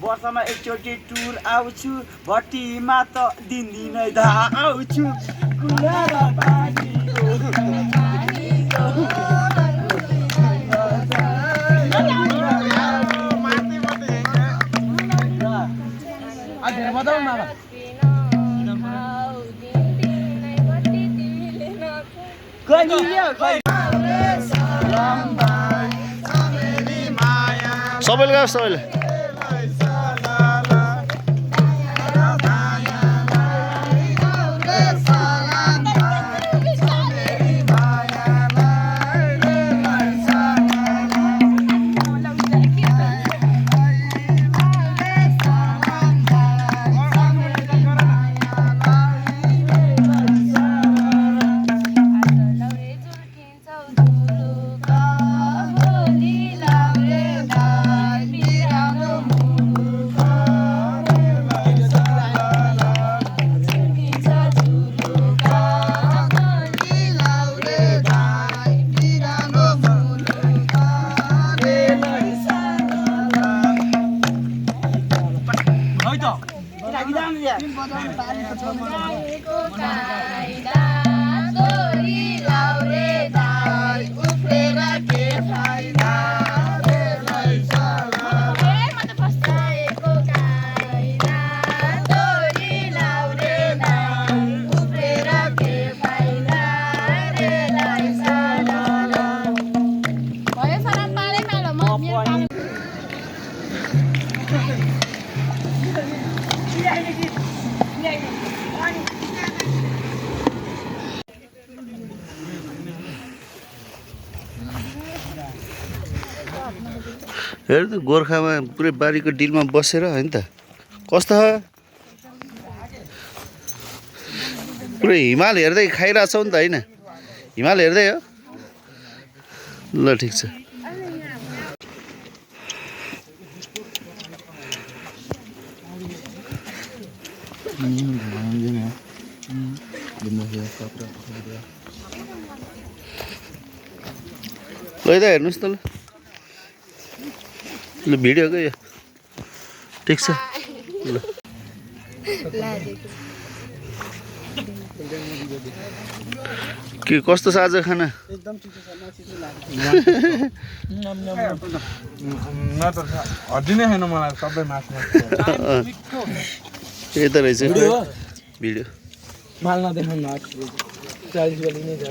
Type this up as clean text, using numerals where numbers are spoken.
वर्षमा एकचोटि टुर आउँछु भट्टीमा त दिनदिनै आउँछु सबैले गाउँ सबैले हेर त गोर्खामा पुरै बारीको डिलमा बसेर हैन त कस्तो पुरै हिमाल हेर्दै खाइरहेछौ नि त हैन हिमाल हेर्दै हो ल ठीक छ ल हेर्नुस् त ल भिडियोको यो ठिक छ ल के कस्तो छ आज खाना एकदम ठिक छ माछी चाहिँ न त हड्डी नै खानु मलाई सबै मासु त्यही त रहेछ भिडियो माल नदेखाउनु 40 गली नै छ